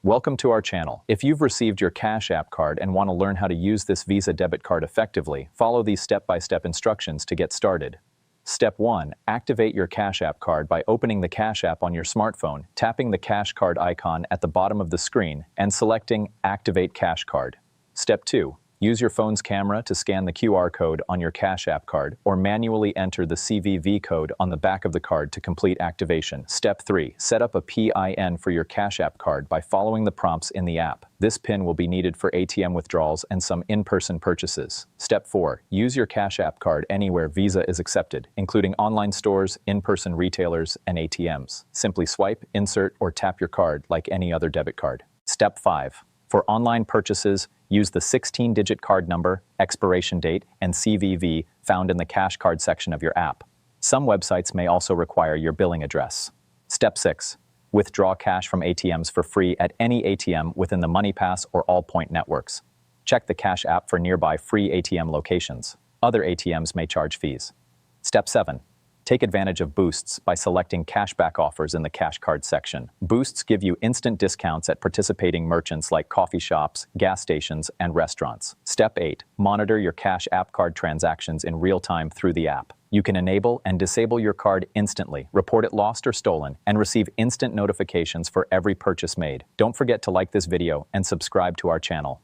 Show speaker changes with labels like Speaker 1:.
Speaker 1: Welcome to our channel. If you've received your Cash App card and want to learn how to use this Visa debit card effectively, follow these step-by-step instructions to get started. Step 1. Activate your Cash App card by opening the Cash App on your smartphone, tapping the Cash Card icon at the bottom of the screen, and selecting Activate Cash Card. Step 2. Use your phone's camera to scan the QR code on your Cash App card, or manually enter the CVV code on the back of the card to complete activation. Step 3. Set up a PIN for your Cash App card by following the prompts in the app. This PIN will be needed for ATM withdrawals and some in-person purchases. Step 4. Use your Cash App card anywhere Visa is accepted, including online stores, in-person retailers, and ATMs. Simply swipe, insert, or tap your card like any other debit card. Step 5. For online purchases, use the 16-digit card number, expiration date, and CVV found in the Cash Card section of your app. Some websites may also require your billing address. Step 6. Withdraw cash from ATMs for free at any ATM within the MoneyPass or Allpoint networks. Check the Cash App for nearby free ATM locations. Other ATMs may charge fees. Step 7. Take advantage of boosts by selecting cashback offers in the Cash Card section. Boosts give you instant discounts at participating merchants like coffee shops, gas stations, and restaurants. Step 8. Monitor your Cash App card transactions in real time through the app. You can enable and disable your card instantly, report it lost or stolen, and receive instant notifications for every purchase made. Don't forget to like this video and subscribe to our channel.